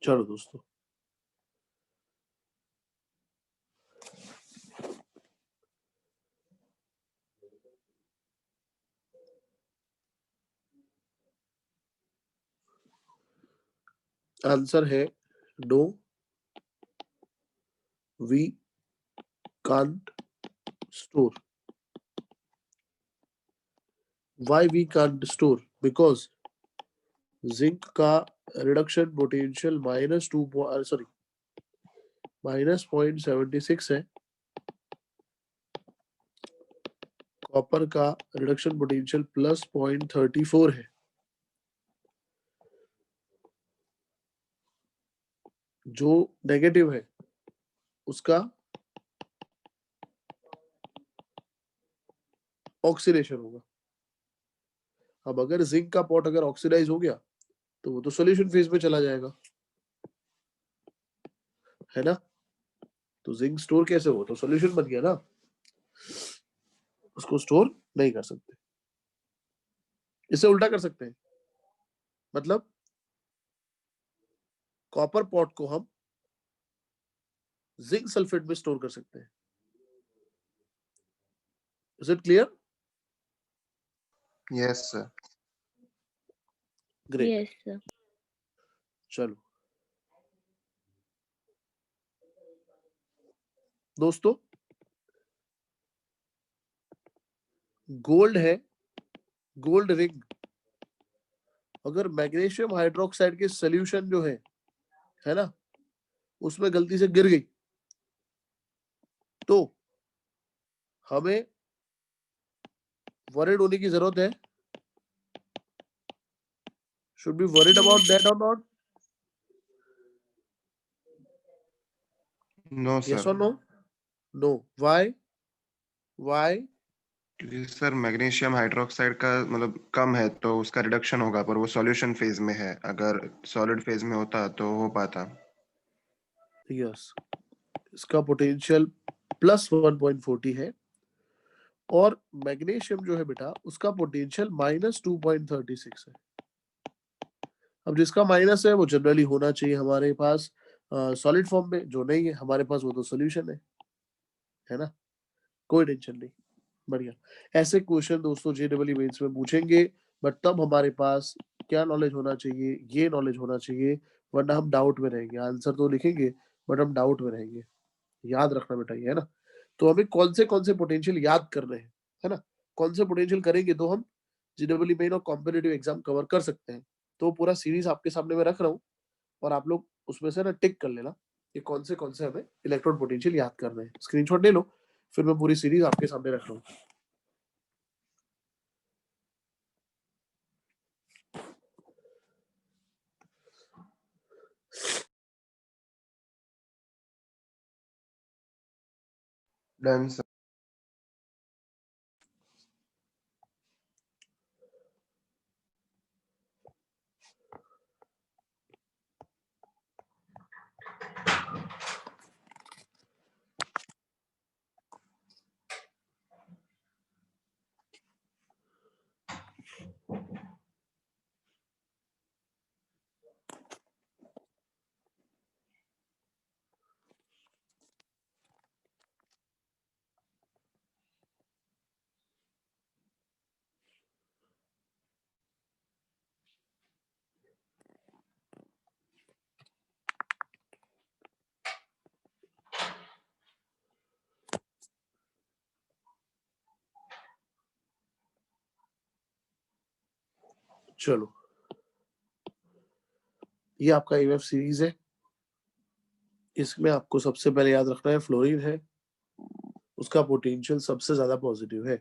चलो दोस्तों, आंसर है no, we can't store. Why we can't store? Because zinc का रिडक्शन पोटेंशियल -0.76 है. कॉपर का रिडक्शन पोटेंशियल +0.34 है. जो नेगेटिव है उसका ऑक्सीडेशन होगा. अब अगर जिंक का पॉट अगर ऑक्सीडाइज हो गया तो वो तो सॉल्यूशन फेज में चला जाएगा, है ना. तो जिंक स्टोर कैसे हो, तो सॉल्यूशन बन गया ना, उसको स्टोर नहीं कर सकते. इसे उल्टा कर सकते हैं, मतलब कॉपर पॉट को हम जिंक सल्फेट में स्टोर कर सकते हैं. Is it clear? Yes sir. Great. Yes sir. चलो दोस्तों, गोल्ड है, गोल्ड रिंग अगर मैग्नीशियम हाइड्रोक्साइड के सोल्यूशन जो है ना, उसमें गलती से गिर गई तो हमें वरीड होने की जरूरत है. Should be worried about that और नॉट? No yes sir. और नो? नो. व्हाई? व्हाई? क्योंकि सर मैग्नीशियम हाइड्रोक्साइड का मतलब कम है तो उसका रिडक्शन होगा, पर वो सॉल्यूशन फेज में है. अगर सॉलिड फेज में होता तो हो पाता. यस. इसका पोटेंशियल +1.40 है और मैग्नीशियम जो है बेटा उसका पोटेंशियल -2.36 है. अब जिसका माइनस है वो जनरली होना चाहिए हमारे पास सॉलिड फॉर्म में, जो नहीं है हमारे पास वो तो सॉल्यूशन है ना. कोई टेंशन नहीं, बढ़िया. ऐसे क्वेश्चन दोस्तों जेडब्ल्यू मेंस में पूछेंगे, बट तब हमारे पास क्या नॉलेज होना चाहिए, ये नॉलेज होना चाहिए, वरना हम डाउट में रहेंगे. आंसर तो लिखेंगे बट हम डाउट में रहेंगे. याद रखना बेटा ये, है ना. तो हमें कौन से पोटेंशियल याद करने हैं, है ना. कौन से पोटेंशियल करेंगे तो हम जेडब्ल्यू मेन और कॉम्पिटिटिव एग्जाम कवर कर सकते हैं. तो पूरा सीरीज आपके सामने मैं रख रहा हूँ और आप लोग उसमें से ना टिक कर लेना कि कौन से हमें इलेक्ट्रॉन पोटेंशियल याद करने हैं. स्क्रीनशॉट ले लो, फिर मैं पूरी सीरीज आपके सामने रख रहा हूँ. Done sir. चलो, ये आपका ईएमएफ सीरीज है. इसमें आपको सबसे पहले याद रखना है फ्लोरीन है, उसका पोटेंशियल सबसे ज्यादा पॉजिटिव है,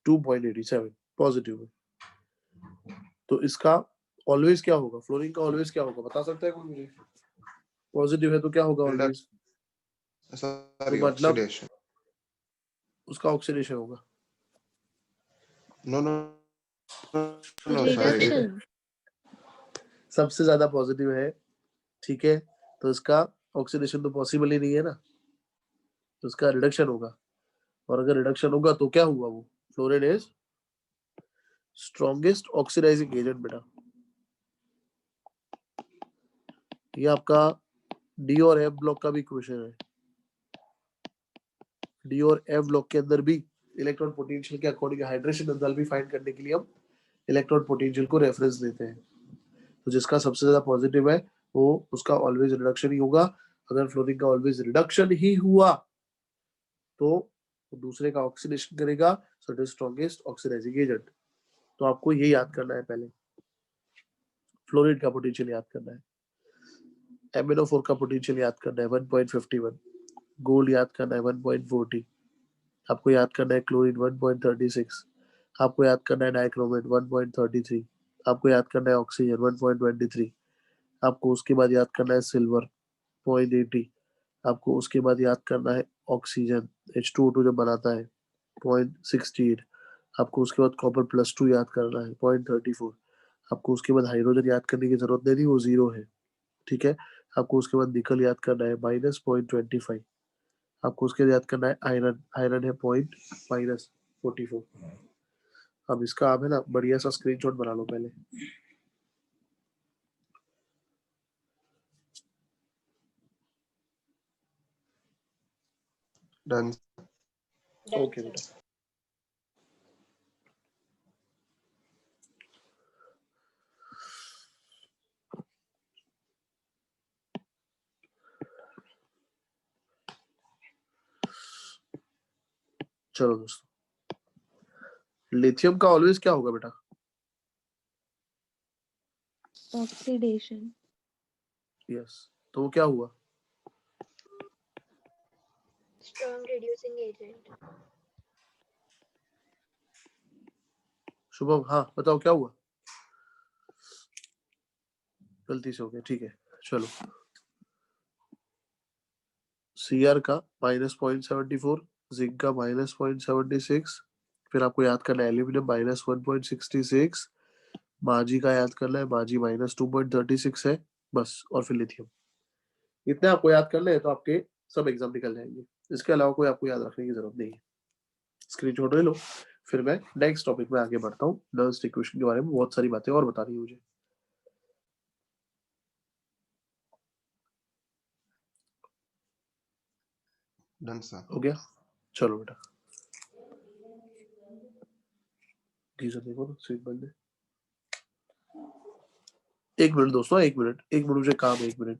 2.87 पॉजिटिव है. तो इसका ऑलवेज क्या होगा, फ्लोरीन का ऑलवेज क्या होगा, बता सकता है कोई मुझे? पॉजिटिव है तो क्या होगा ऑलवेज? सॉरी, तो मतलब ऑक्सीडेशन. उसका ऑक्सीडेशन होगा. No no no sir. Reduction. सबसे ज्यादा पॉजिटिव है, ठीक है, तो इसका ऑक्सीडेशन तो पॉसिबल ही नहीं है ना, तो इसका रिडक्शन होगा. और अगर रिडक्शन होगा तो क्या हुआ, वो fluorine is strongest oxidizing agent बेटा. ये आपका डी और एफ ब्लॉक का भी इक्वेशन है। डी और एफ ब्लॉक के अंदर भी इलेक्ट्रॉन पोटेंशियल के अकॉर्डिंग हाइड्रेशन एंथैल्पी फाइंड करने के लिए हम इलेक्ट्रॉन पोटेंशियल को रेफरेंस देते हैं। तो जिसका सबसे ज्यादा पॉजिटिव है वो उसका ऑलवेज रिडक्शन ही होगा। अगर फ्लोरीन का ऑलवेज रिडक्शन ही हुआ तो दूसरे का ऑक्सीडेशन करेगा, so it is strongest oxidizing agent. तो आपको ये याद करना है, पहले फ्लोरीन का पोटेंशियल याद करना है, MnO4 का पोटेंशियल याद करना है 1.51, गोल्ड याद करना है 1.40, आपको याद करना है क्लोरीन 1.36, आपको याद करना है डाइक्रोमेट 1.33, आपको याद करना है ऑक्सीजन 1.23, आपको उसके बाद याद करना है सिल्वर 0.80, आपको उसके बाद याद करना है ऑक्सीजन H2O2 जब बनाता है 0.68, आपको उसके बाद कॉपर +2 याद करना है 0.34, आपको उसके बाद हाइड्रोजन याद करने की जरूरत नहीं, वो 0 है। ठीक है, आपको उसके बाद निकल याद करना है -0.25, आपको उसके बाद याद करना है आयरन, आयरन है -44। अब इसका आप है ना बढ़िया सा स्क्रीनशॉट बना लो पहले। डन। ओके बेटा, चलो दोस्तों, लिथियम का ऑलवेज क्या होगा बेटा? ऑक्सीडेशन। यस, तो वो क्या हुआ? Strong reducing agent. शुभम, हाँ बताओ क्या हुआ? गलती से हो गया, ठीक है चलो। सीआर का -0.74, जिंक का -0.76, फिर आपको याद करना है एल्यूमिनियम -1.66, माजी का याद करना है, माजी -2.36 है बस, और फिर लिथियम। इतने आपको याद करना है तो आपके सब एग्जाम निकल जाएंगे। इसके अलावा कोई आपको याद रखने की जरूरत नहीं है। स्क्रीनशॉट ले लो, फिर मैं नेक्स्ट टॉपिक में आगे बढ़ता हूँ। नर्स्ट इक्वेशन के बारे में बहुत सारी बातें और बतानी है मुझे। Done sir. हो गया, चलो बेटा। गीजर देखो ना, स्विच बंद है। 1 मिनट दोस्तों, 1 मिनट, 1 मिनट मुझे काम है, 1 मिनट।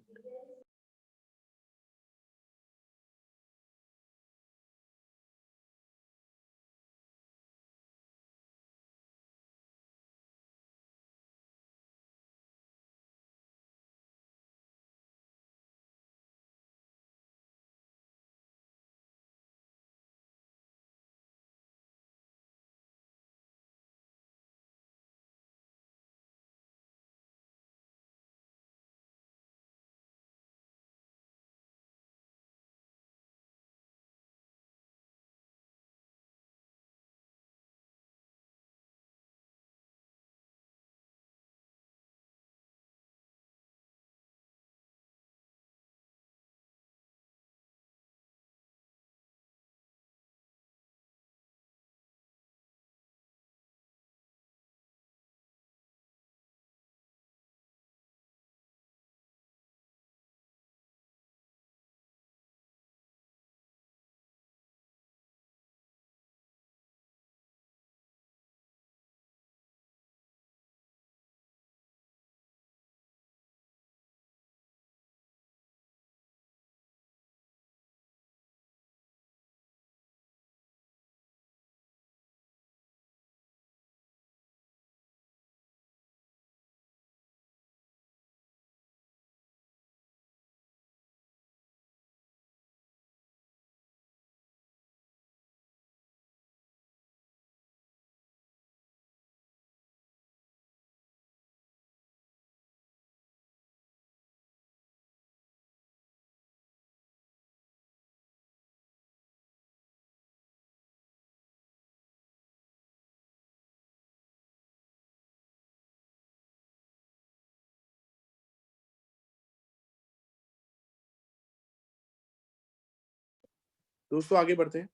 दोस्तों आगे बढ़ते हैं,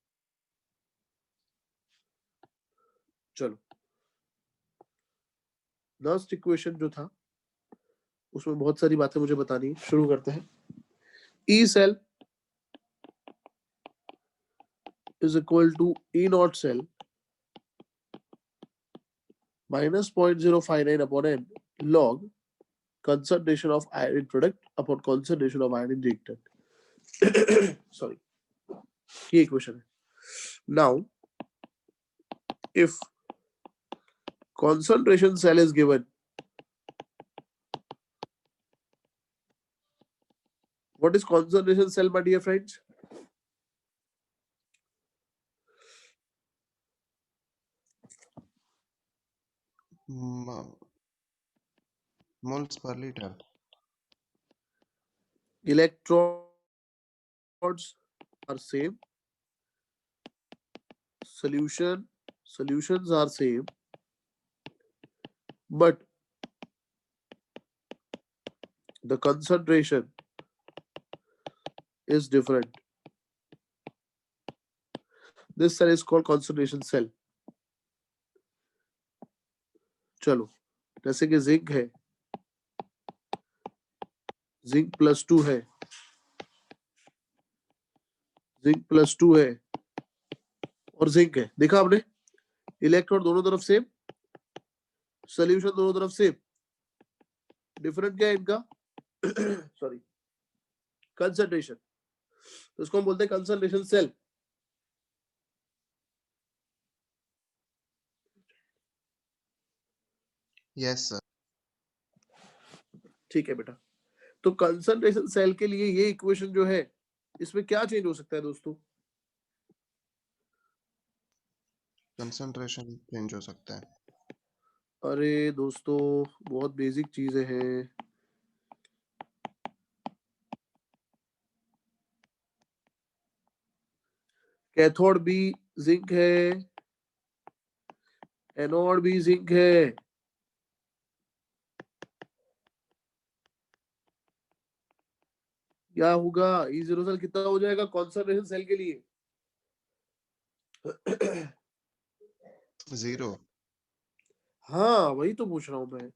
चलो। नर्स्ट इक्वेशन जो था उसमें बहुत सारी बातें मुझे बतानी है। शुरू करते हैं। E cell is equal to E naught cell minus 0.059 upon n log concentration of iron product upon concentration of iron injected. Sorry, ये equation है. Now, if concentration cell is given, what is concentration cell, my dear friends? moles per liter. Electrodes are same, solutions are same, but the concentration is different. This cell is called concentration cell. चलो, जैसे कि zinc है, zinc +2 है, zinc +2 है और zinc है. देखा आपने? इलेक्ट्रॉन दोनों तरफ सेम, सोल्यूशन दोनों तरफ सेम. डिफरेंट क्या है इनका? Sorry, concentration. तो इसको हम बोलते हैं कंसंट्रेशन सेल. Yes sir. ठीक है बेटा. तो कंसंट्रेशन सेल के लिए ये इक्वेशन जो है, इसमें क्या चेंज हो सकता है दोस्तों? कंसंट्रेशन चेंज हो सकता है. अरे दोस्तों, बहुत बेसिक चीजें हैं. कैथोड भी जिंक है, एनोड भी जिंक है. क्या होगा? E0 सेल कितना हो जाएगा कंसंट्रेशन सेल के लिए? 0. हाँ, वही तो पूछ रहा हूं मैं.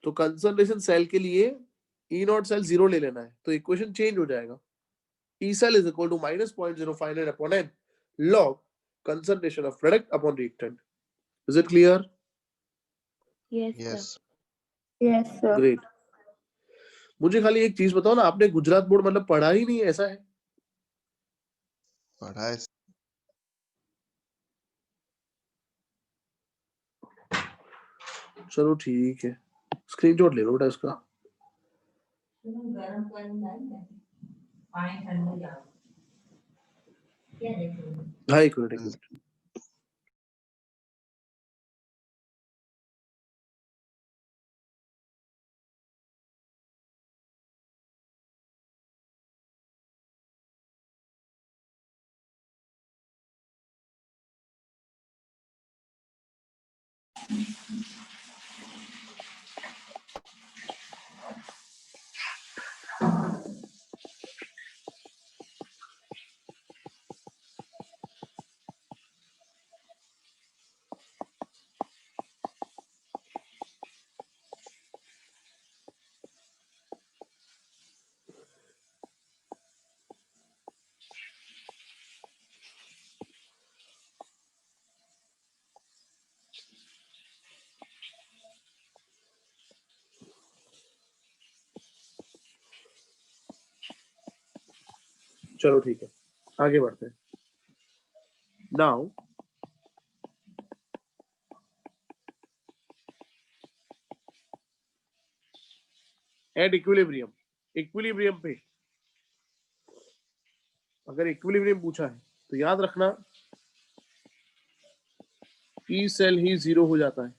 तो कंसंट्रेशन सेल के लिए ई नॉट सेल 0 ले लेना है, तो इक्वेशन चेंज हो जाएगा. E cell is equal to -0.059 upon n log concentration of product upon reactant. Is it clear? Yes, sir. Yes. Yes, sir. Great. मुझे खाली एक चीज बताओ ना, आपने गुजरात बोर्ड मतलब पढ़ा ही नहीं, ऐसा है? पढ़ा है. चलो ठीक है, स्क्रीनशॉट ले लो बेटा इसका. हाँ, एक मिनट. चलो ठीक है, आगे बढ़ते हैं. Now at equilibrium. इक्विलिब्रियम पे अगर इक्विलिब्रियम पूछा है तो याद रखना ई सेल ही 0 हो जाता है.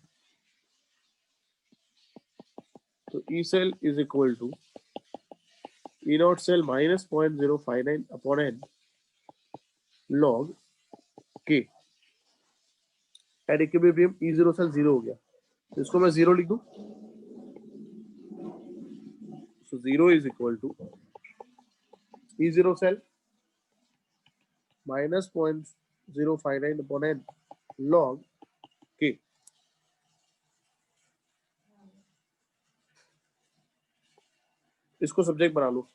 तो E cell is equal to E naught cell -0.059 upon n log k. At equilibrium E0 cell 0 हो गया, तो इसको मैं 0 लिख दूं. So 0 is equal to E0 cell -0.059 upon n log k. इसको सब्जेक्ट बना लो।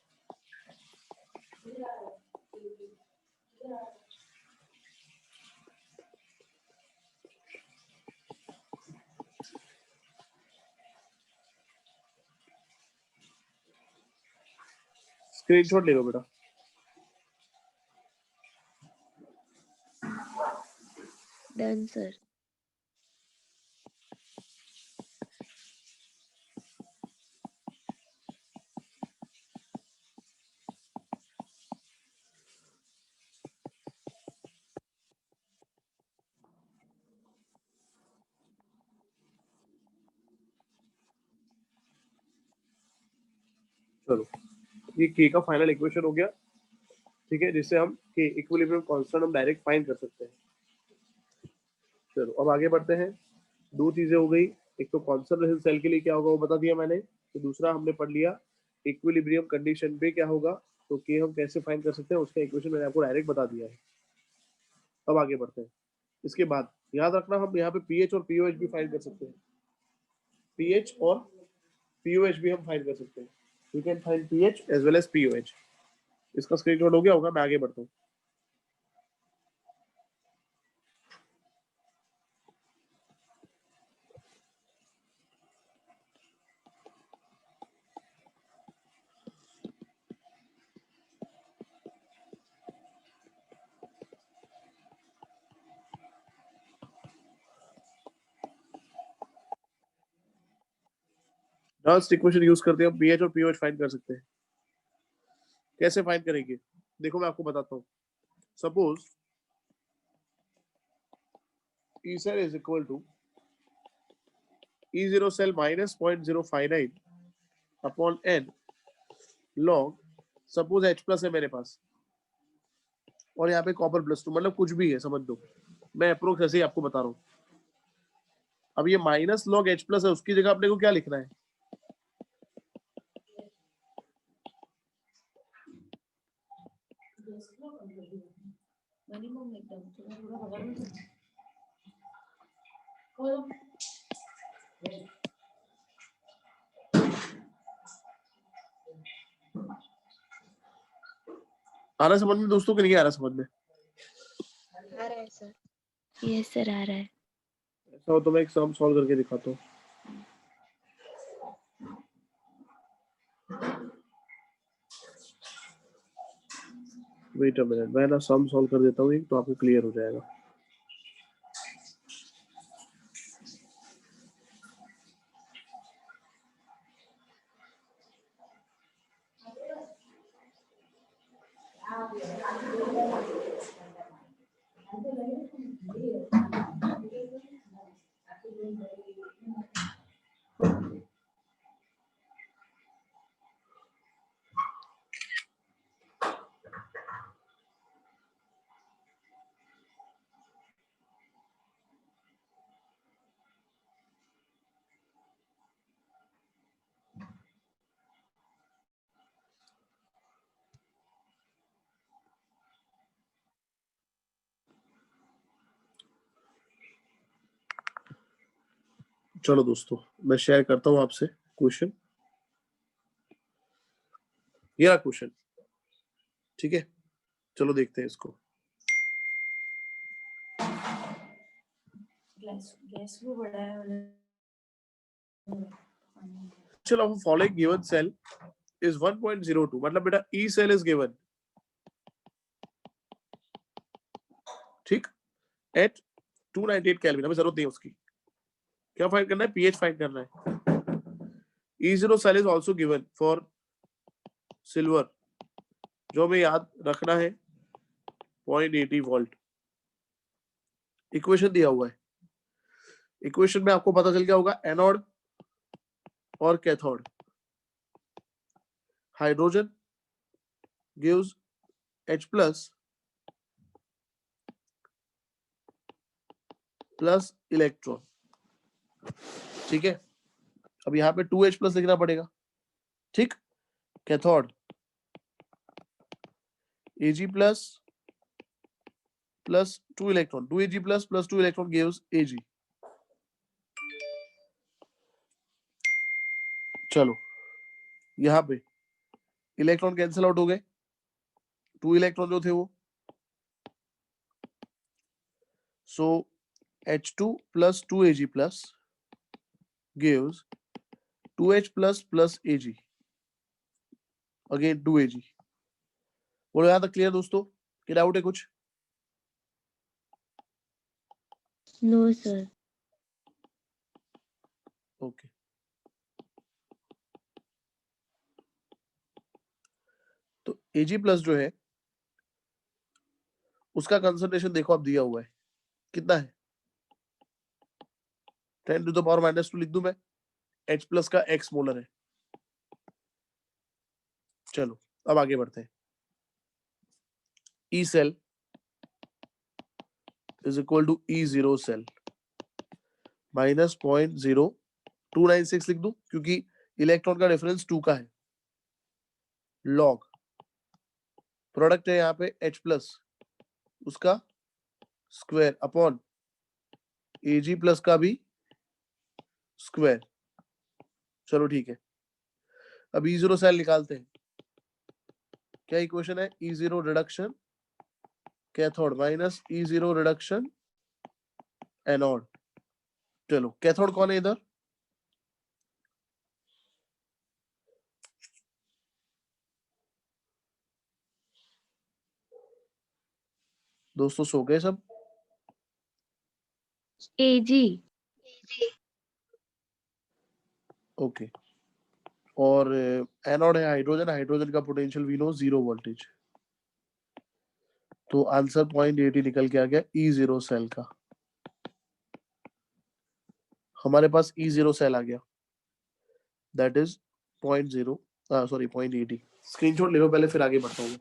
स्क्रीनशॉट ले लो बेटा। Done, sir. चलो, ये के का फाइनल इक्वेशन हो गया, ठीक है, जिससे हम के इक्विलिब्रियम कांस्टेंट हम डायरेक्ट फाइंड कर सकते हैं। चलो अब आगे बढ़ते हैं। दो चीजें हो गई, एक तो कॉन्सर्वेशन सेल के लिए क्या होगा वो बता दिया मैंने, तो दूसरा हमने पढ़ लिया इक्विलिब्रियम कंडीशन पे क्या होगा, तो के हम कैसे फाइंड कर सकते हैं उसका इक्वेशन मैंने आपको डायरेक्ट बता दिया है। अब आगे बढ़ते हैं। इसके बाद याद रखना हम यहाँ पे पीएच और पीओएच भी फाइंड कर सकते हैं। पीएच और पीओएच भी हम फाइंड कर सकते हैं। We can find pH as well as pOH. इसका स्क्रीनशॉट हो गया होगा, मैं आगे बढ़ता हूँ। लास्ट इक्वेशन यूज करते हैं हम पीएच और पीओएच फाइंड कर सकते हैं। कैसे फाइंड करेंगे देखो मैं आपको बताता हूँ। Suppose E cell is equal to E0 cell minus 0.059 upon n log, suppose H plus है मेरे पास और यहाँ पे कॉपर प्लस 2, मतलब कुछ भी है समझ दो, मैं अप्रोक्स ऐसे ही आपको बता रहा हूँ। अब ये माइनस लॉग H प्लस है, उसकी जगह अपने को क्या लिखना है, आ रहा है समझ में दोस्तों कि नहीं आ रहा समझ में? आ रहा है सर। यस सर, आ रहा है। ऐसा हो तो मैं एक सम सॉल्व करके दिखाता हूँ। वेट अ मिनट, मैं ना सम सॉल्व कर देता हूँ एक, तो आपको क्लियर हो जाएगा। चलो दोस्तों मैं शेयर करता हूँ आपसे क्वेश्चन, ये रहा क्वेश्चन, ठीक है। चलो देखते हैं इसको। चलो अब फॉलोइंग गिवन सेल is 1.02, मतलब बेटा E cell is given, ठीक, at 298 केल्विन, हमें जरूरत नहीं है उसकी। क्या फाइंड करना है, पीएच फाइंड करना है। E0 cell is also given for silver, जो हमें याद रखना है 0.80 वोल्ट। इक्वेशन दिया हुआ है, इक्वेशन में आपको पता चल गया होगा एनोड और cathode. Hydrogen gives H plus plus electron, ठीक है। अब यहाँ पे 2H प्लस लिखना पड़ेगा, ठीक। Cathode Ag plus plus 2 electron, 2Ag plus plus 2 electron gives Ag। चलो यहाँ पे इलेक्ट्रॉन कैंसिल आउट हो गए, 2 इलेक्ट्रॉन जो थे वो, सो H2 plus 2Ag plus gives 2H plus plus Ag, again 2Ag। बोलो यहाँ तक क्लियर दोस्तों, कि डाउट है कुछ? No sir. ओके, तो Ag प्लस जो है उसका कंसंट्रेशन देखो अब दिया हुआ है, कितना है? 10 टू द पावर -2 लिख दूं मैं, H प्लस का x मोलर है। चलो अब आगे बढ़ते हैं। E cell is equal to E0 cell minus 0.0296 लिख दूं, क्योंकि इलेक्ट्रॉन का डिफरेंस 2 का है। लॉग प्रोडक्ट है यहाँ पे H प्लस, उसका स्क्वायर अपॉन Ag प्लस का भी स्क्वायर। चलो ठीक है, अब E0 सेल निकालते हैं। क्या इक्वेशन है? E0 reduction cathode minus E0 reduction anode. चलो कैथोड कौन है इधर? दोस्तों सो गए सब? एजी। ओके, और एनोड है हाइड्रोजन, हाइड्रोजन का पोटेंशियल वी नो 0 वोल्टेज। तो आंसर 0.80 निकल के आ गया E0 सेल का। हमारे पास E0 सेल आ गया, दैट इज 0.0 सॉरी 0.80। स्क्रीनशॉट ले लो पहले, फिर आगे बढ़ता हूँ।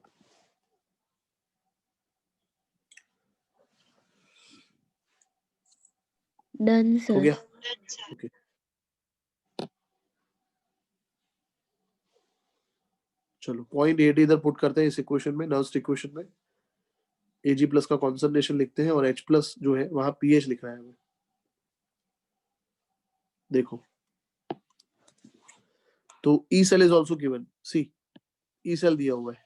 डन हो सर। गया? ओके, चलो 0.80 इधर पुट करते हैं इस इक्वेशन में, नर्स्ट इक्वेशन में। Ag प्लस का कॉन्सेंट्रेशन लिखते हैं और H प्लस जो है वहां pH लिख रहा है हमें। देखो, तो E cell is also given, see E cell दिया हुआ है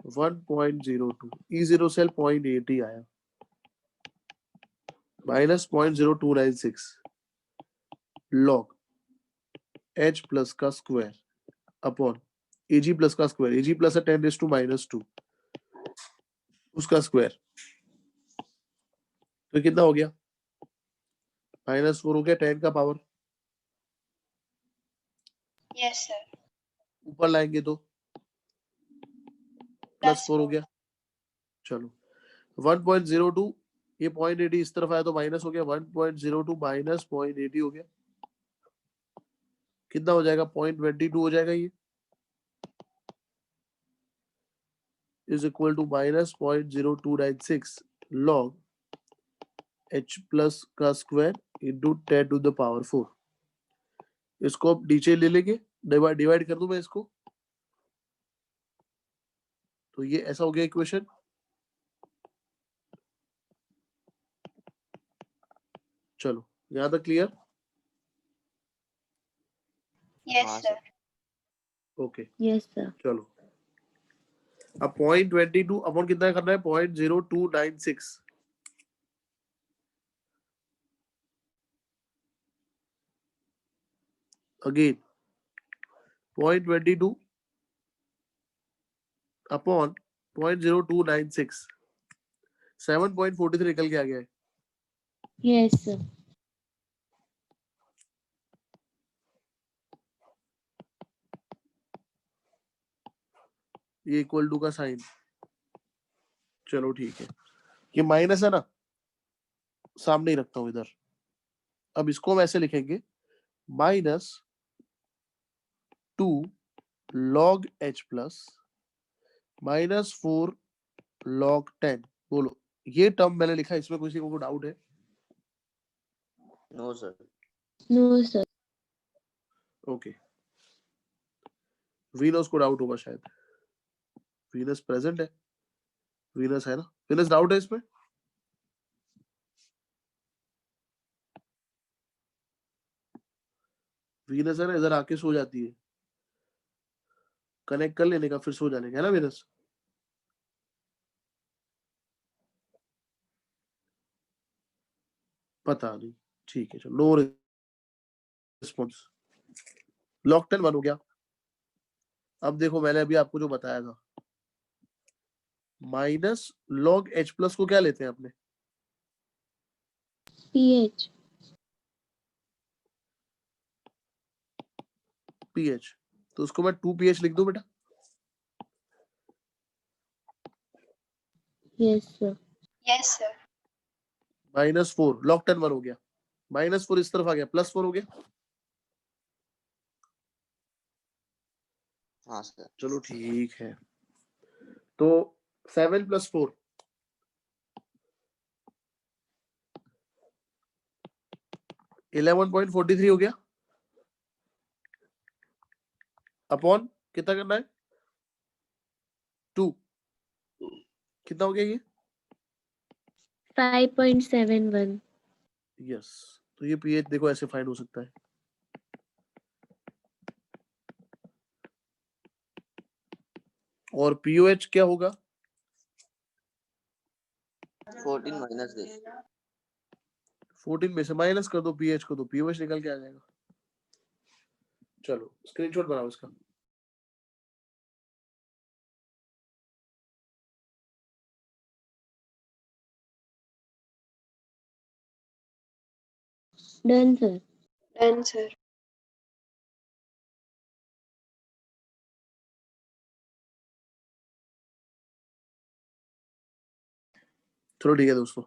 1.02, E0 सेल 0.80 आया, माइनस 0.0296 लॉग H प्लस का स्क्वायर अपॉन Ag प्लस का स्क्वायर, Ag प्लस है 10⁻², उसका स्क्वायर। तो कितना हो गया? -4 हो गया 10 का पावर, यस सर। ऊपर लाएंगे तो +4 हो गया। चलो 1.02, ये 0.80 इस तरफ आया तो माइनस हो गया, 1.02 माइनस 0.80 हो गया, कितना हो जाएगा? 0.22 हो जाएगा। ये is equal to minus 0.0296 log H plus का square into 10 to the power 4। इसको अब नीचे ले लेंगे, डिवाइड कर दूं मैं इसको, तो ये ऐसा हो गया इक्वेशन। चलो यहां तक clear? Yes sir. Okay, yes sir. चलो अब 0.22 अपॉन कितना करना है? 0.0296। अगेन 0.22 अपॉन 0.0296, 7.43 निकल के आ गया है। Yes sir. ये इक्वल टू का साइन, चलो ठीक है, ये माइनस है ना, सामने ही रखता हूं इधर। अब इसको हम ऐसे लिखेंगे, -2 log H प्लस -4 log 10। बोलो, ये टर्म मैंने लिखा, इसमें किसी को डाउट है? No sir. No sir. Okay, Venus को डाउट होगा शायद, वीनस प्रेजेंट है, वीनस है ना? वीनस डाउट है इसमें? वीनस है ना, इधर आके सो जाती है। कनेक्ट कर लेने का, फिर सो जाने का, है ना विनस? पता नहीं, ठीक है चलो, नो रिस्पॉन्स। लॉग 10 1 हो गया। अब देखो मैंने अभी आपको जो बताया था, माइनस लॉग एच प्लस को क्या लेते हैं अपने? pH. पीएच। तो उसको मैं 2 pH लिख दूं बेटा? Yes, sir. Yes, sir. -4 log 10 1 हो गया, -4 इस तरफ आ गया, +4 हो गया। हाँ सर। चलो ठीक है, तो 7 + 4 11.43 हो गया, अपॉन कितना करना है? 2। कितना हो गया ये? 5.71. यस। तो ये पीएच देखो ऐसे फाइंड हो सकता है। और पीओएच क्या होगा? 14 माइनस दे। 14 में से माइनस कर दो पीएच को, तो पीओएच निकल के आ जाएगा। चलो स्क्रीनशॉट बनाओ इसका। Done, sir. Done, sir. चलो ठीक है दोस्तों,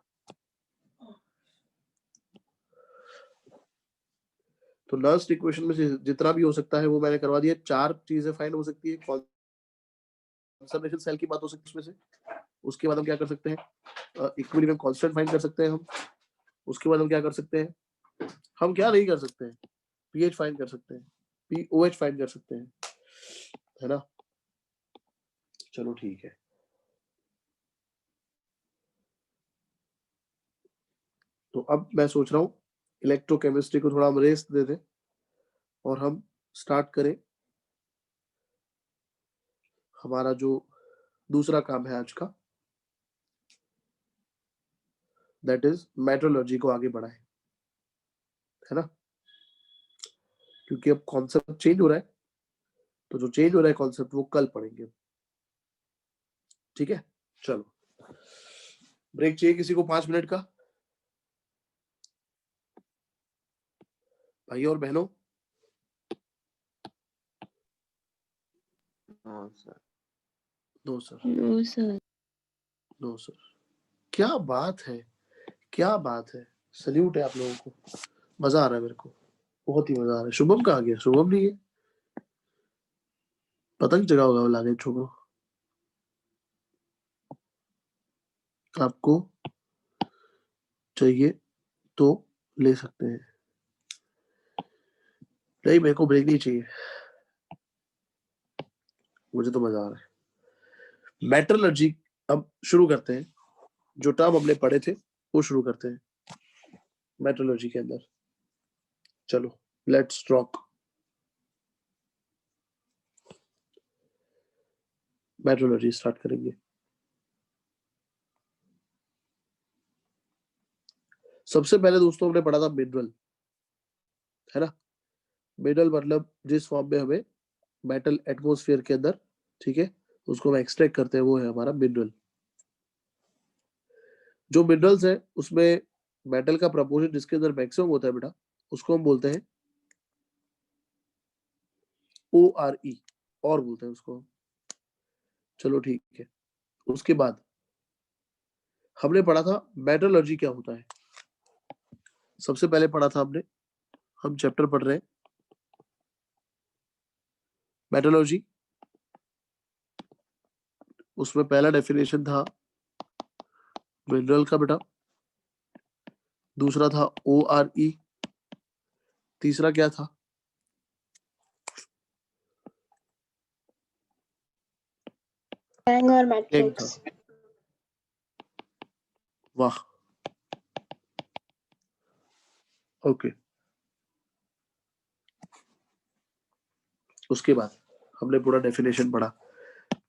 तो लास्ट इक्वेशन में से जितना भी हो सकता है वो मैंने करवा दिया। 4 चीजें फाइंड हो सकती है। कंसंट्रेशन सेल की बात हो सकती है उसमें से। उसके बाद हम क्या कर सकते हैं? इक्विलिब्रियम कांस्टेंट फाइंड कर सकते हैं हम। उसके बाद हम क्या कर सकते हैं? हम क्या नहीं कर सकते हैं? पीएच फाइंड कर सकते हैं, पीओएच फाइंड कर सकते हैं, है ना? चलो ठीक है, तो अब मैं सोच रहा हूँ इलेक्ट्रोकेमिस्ट्री को थोड़ा हम रेस्ट दे दें और हम स्टार्ट करें हमारा जो दूसरा काम है आज का, दैट इज मेट्रोलॉजी को आगे बढ़ाएं, है ना? क्योंकि अब कॉन्सेप्ट चेंज हो रहा है, तो जो चेंज हो रहा है कॉन्सेप्ट वो कल पढ़ेंगे। ठीक है, चलो ब्रेक चाहिए किसी को 5 मिनट का? भाई और बहनों, हाँ sir. No sir, No, sir. No sir. क्या बात है, क्या बात है, सल्यूट है आप लोगों को, मजा आ रहा है मेरे को, बहुत ही मजा आ रहा है। शुभम कहाँ गया? शुभम नहीं है, पतंग जगह होगा वो लागे छोकरो। आपको चाहिए तो ले सकते हैं, नहीं मेरे को ब्रेक नहीं चाहिए, मुझे तो मजा आ रहा है। मेट्रोलॉजी अब शुरू करते हैं, जो टर्म हमने पढ़े थे वो शुरू करते हैं मेट्रोलॉजी के अंदर। चलो लेट्स रॉक। मेट्रोलॉजी स्टार्ट करेंगे। सबसे पहले दोस्तों हमने पढ़ा था मिनरल, है ना? मिनरल मतलब जिस फॉर्म में हमें मेटल एटमॉस्फेयर के अंदर, ठीक है, उसको हम एक्सट्रैक्ट करते हैं, वो है हमारा मिनरल। जो मिनरल्स है उसमें मेटल का प्रपोर्शन जिसके अंदर मैक्सिमम होता है बेटा, उसको हम बोलते हैं ORE, और बोलते हैं उसको। चलो ठीक है, उसके बाद हमने पढ़ा था मेटलर्जी क्या होता है। सबसे पहले पढ़ा था हमने, हम चैप्टर पढ़ रहे हैं मेटलर्जी, उसमें पहला डेफिनेशन था मिनरल का बेटा, दूसरा था ORE, तीसरा क्या था? Gang or गैंग था। matrix. वाह, ओके। उसके बाद हमने पूरा डेफिनेशन पढ़ा,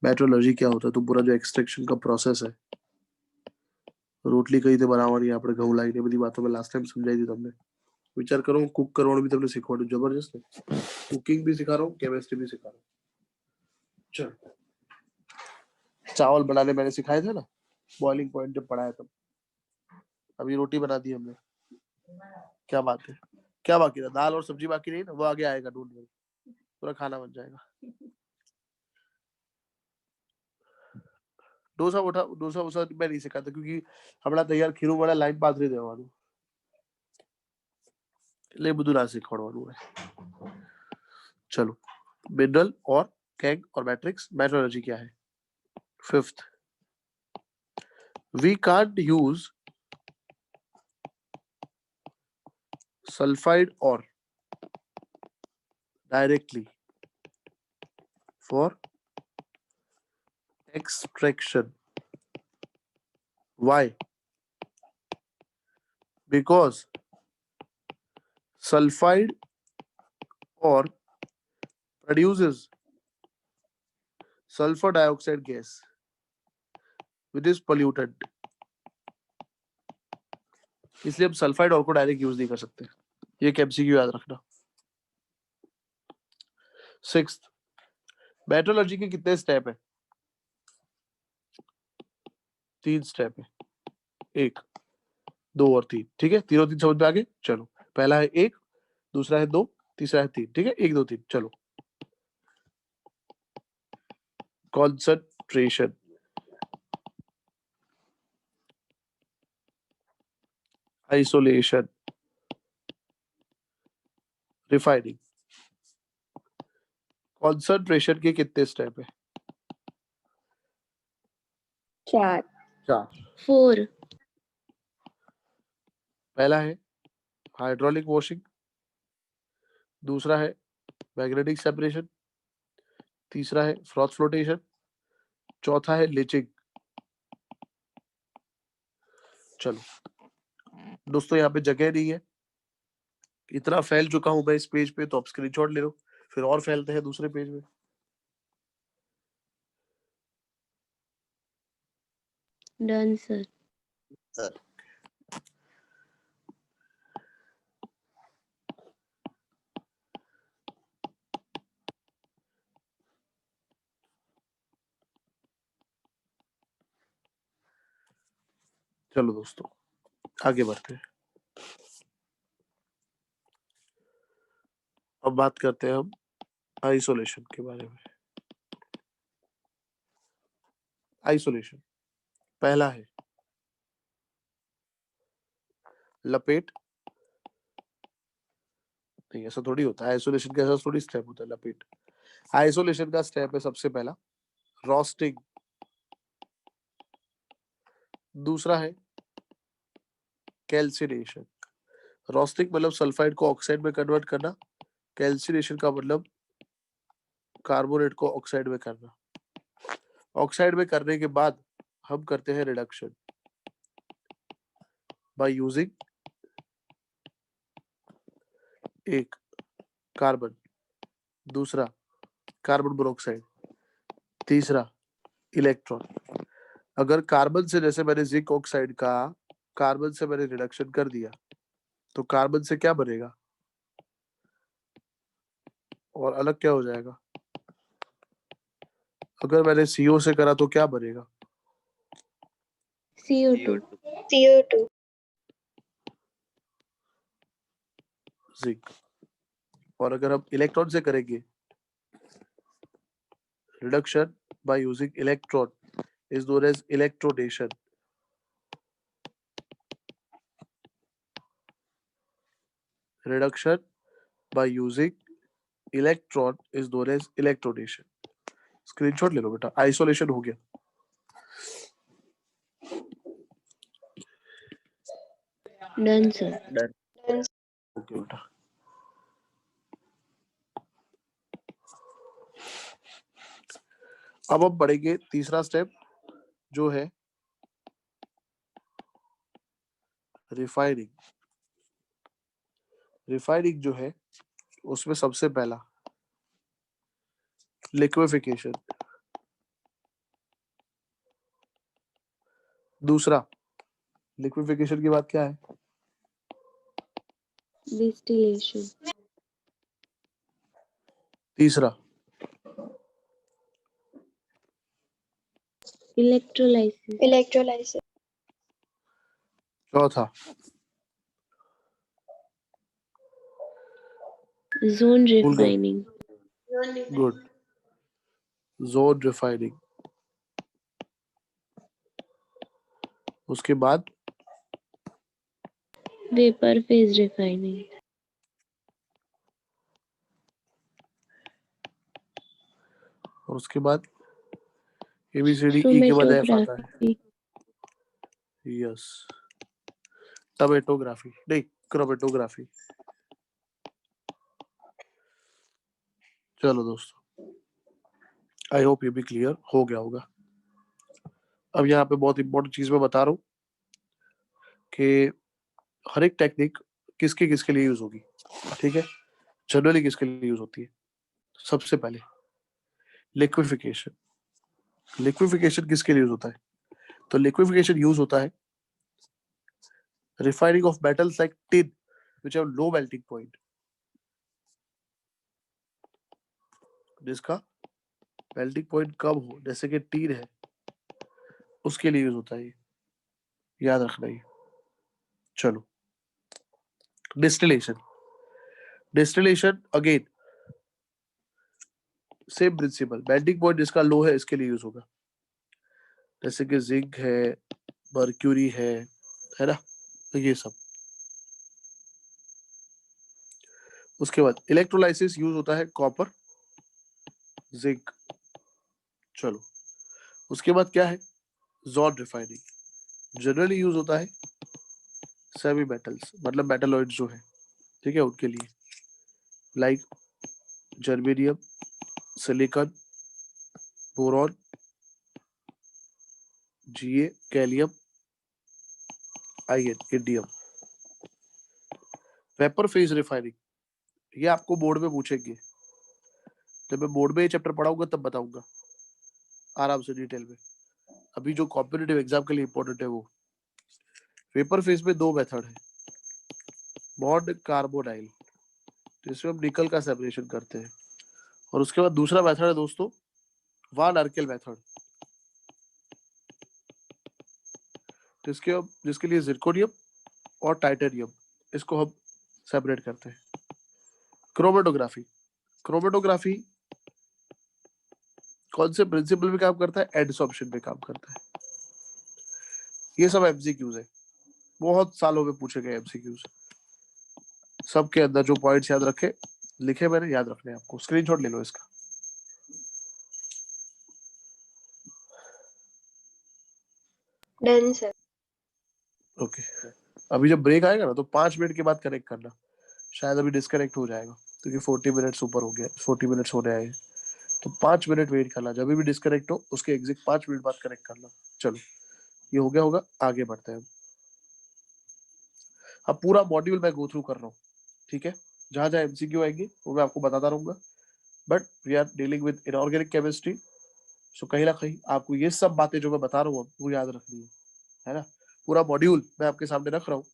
मेट्रोलॉजी क्या होता है, तो पूरा जो एक्सट्रैक्शन का प्रोसेस है, रोटली कई રીતે બનાવવાની આપણે ઘઉં લાવીને બધી વાતો મેં લાસ્ટ ટાઈમ સમજાઈ दी તમને. વિચાર કરો હું કુક કરવાનું બી તમને શીખવાડું, જબરજસ્ત है. कुकिंग भी सिखा रहा हूँ, केमिस्ट्री भी सिखा रहा हूँ. चलो, चावल बनाने मैंने सिखाए थे ना, बॉइलिंग पॉइंट जब पढ़ाया तब. अभी रोटी बना दी हमने, क्या बात है. क्या बाकी था, दाल और सब्जी बाकी नहीं ना, वो आगे आएगा ढूंढ में, पूरा खाना बन जाएगा. डोसा उठा, डोसा वोसा मैं नहीं सिखाता क्योंकि हमारा तैयार खीरू वाला लाइन पाथरी देवानु, એટલે બધું ના શીખવાડવાનું હોય. चलो, मिनरल और कैग और मैट्रिक्स मेट्रोलॉजी क्या है. Fifth, we can't use sulphide और directly for extraction. Why? Because sulfide ore produces sulfur dioxide gas which is pollutant. इसलिए हम सल्फाइड और को डायरेक्ट यूज नहीं कर सकते. ये एक एमसीक्यू याद रखना. सिक्स्थ, मेट्रोलॉजी के कितने स्टेप है. 3 स्टेप है, 1, 2 और 3. ठीक है, तीनों 3 समझ में आ गए. चलो, पहला है 1, दूसरा है 2, तीसरा है 3. ठीक है, 1 2 3. चलो, concentration, isolation, refining. concentration के कितने स्टेप है. 4 4. 4 पहला है हाइड्रोलिक वॉशिंग, दूसरा है मैग्नेटिक सेपरेशन, तीसरा है फ्रॉथ फ्लोटेशन, चौथा है लिचिंग. चलो दोस्तों, यहाँ पे जगह नहीं है, इतना फैल चुका हूं मैं इस पेज पे, तो आप स्क्रीनशॉट ले लो, फिर और फैलते हैं दूसरे पेज में. Done sir. सर चलो दोस्तों, आगे बढ़ते हैं. अब बात करते हैं हम आइसोलेशन के बारे में. आइसोलेशन पहला है लपेट. नहीं, ऐसा थोड़ी होता है. आइसोलेशन का ऐसा थोड़ी स्टेप होता है लपेट. आइसोलेशन का स्टेप है सबसे पहला रोस्टिंग, दूसरा है कैल्सिनेशन. रोस्टिंग मतलब सल्फाइड को ऑक्साइड में कन्वर्ट करना, कैल्सिनेशन का मतलब कार्बोनेट को ऑक्साइड में करना. ऑक्साइड में करने के बाद हम करते हैं रिडक्शन बाय यूजिंग एक कार्बन, दूसरा कार्बन मोनोऑक्साइड, तीसरा इलेक्ट्रॉन. अगर कार्बन से, जैसे मैंने जिंक ऑक्साइड का कार्बन से मैंने रिडक्शन कर दिया, तो कार्बन से क्या बनेगा और अलग क्या हो जाएगा. अगर मैंने CO से करा तो क्या बनेगा. CO2. CO2. जिंक. और अगर हम इलेक्ट्रॉन से करेंगे reduction by using electron is known as electrodation. Reduction by using electron is known as electrodation. Screenshot ले लो बेटा, आइसोलेशन हो गया. Done sir. ओके बेटा. अब हम बढ़ेंगे तीसरा स्टेप जो है रिफाइनिंग. रिफाइनिंग जो है उसमें सबसे पहला लिक्विफिकेशन। दूसरा, लिक्विफिकेशन के बाद क्या है? Distillation. तीसरा, Electrolysis. Electrolysis. चौथा, Zone भूल गए। refining. Good, zone refining. उसके बाद Vapor phase refining. और उसके बाद ABCD E के बाद F आता है। Chromatography. यस, टमेटोग्राफी नहीं, क्रोमेटोग्राफी। चलो दोस्तों, आई होप ये भी क्लियर हो गया होगा। अब यहाँ पे बहुत इंपॉर्टेंट चीज मैं बता रहा हूँ कि हर एक टेक्निक किसके किसके लिए यूज होगी, ठीक है? जनरली किसके लिए यूज होती है? सबसे पहले लिक्विफिकेशन। लिक्विफिकेशन किसके लिए यूज होता है? तो लिक्विफिकेशन यूज होता है refining of metals like tin which have low melting point, जिसका मेल्टिंग पॉइंट कम हो, जैसे कि टीन है, उसके लिए यूज होता है। याद रखना ये। चलो, distillation. Distillation again same principle, melting point जिसका लो है इसके लिए यूज होगा, जैसे कि जिंक है, मर्क्यूरी है ना, तो ये सब। उसके बाद इलेक्ट्रोलाइसिस यूज होता है कॉपर, जिंक। चलो, उसके बाद क्या है? Zone refining. जनरली यूज होता है सेमी मेटल्स, मतलब मेटलॉइड जो है, ठीक है, उनके लिए, like germanium, silicon, boron, Ga, gallium, ion, indium. Vapour phase refining, ये आपको बोर्ड में पूछेंगे। जब मैं बोर्ड में ये चैप्टर पढ़ाऊंगा तब बताऊंगा आराम से डिटेल में। अभी जो कॉम्पिटिटिव एग्जाम के लिए इंपॉर्टेंट है वो। वेपर फेज में दो मेथड है, बॉन्ड कार्बोनाइल, तो इसमें हम निकल का सेपरेशन करते हैं। और उसके बाद दूसरा मेथड है दोस्तों, वान आर्केल मेथड, जिसके लिए जिरकोनियम और टाइटेनियम, इसको हम सेपरेट करते हैं। क्रोमेटोग्राफी। क्रोमेटोग्राफी कौन से प्रिंसिपल पे काम करता है? एडसॉर्प्शन पे काम करता है। ये सब एमसीक्यूज है, बहुत सालों में पूछे गए एमसीक्यूज। सबके अंदर जो पॉइंट्स याद रखे, लिखे मैंने, याद रखने हैं आपको, स्क्रीनशॉट ले लो इसका। Done, sir. ओके, अभी जब ब्रेक आएगा ना तो 5 मिनट के बाद कनेक्ट करना, शायद अभी डिस्कनेक्ट हो जाएगा क्योंकि 40 मिनट्स ऊपर हो गया, 40 मिनट्स होने आए, तो 5 मिनट वेट करना। जब भी डिस्कनेक्ट हो उसके एग्जैक्ट 5 मिनट बाद कनेक्ट करना। चलो, ये हो गया होगा, आगे बढ़ते हैं। अब पूरा मॉड्यूल मैं गो थ्रू कर रहा हूँ, ठीक है? जहां जहां एमसीक्यू आएंगे वो मैं आपको बताता रहूंगा, but we are dealing with inorganic chemistry, so कहीं ना कहीं आपको ये सब बातें जो मैं बता रहा हूँ वो याद रखनी है ना? पूरा मॉड्यूल मैं आपके सामने रख रहा हूँ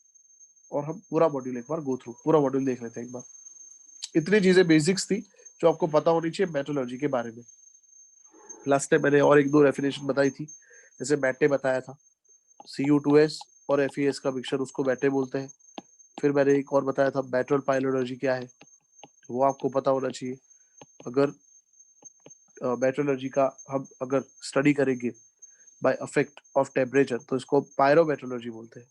और हम पूरा मॉड्यूल एक बार गो थ्रू, पूरा मॉड्यूल देख लेते हैं एक बार। इतनी चीजें बेसिक्स थी जो आपको पता होनी चाहिए मेट्रोलॉजी के बारे में। लास्ट टाइम मैंने और एक दो डेफिनेशन बताई थी, जैसे बैटे बताया था, Cu2S और FeS का मिक्सचर, उसको बैटे बोलते हैं। फिर मैंने एक और बताया था बैटल पाइलोलॉजी क्या है, वो आपको पता होना चाहिए। अगर मेट्रोलॉजी का हम अगर स्टडी करेंगे बाय इफेक्ट ऑफ टेम्परेचर तो इसको पायरोमेट्रोलॉजी बोलते हैं।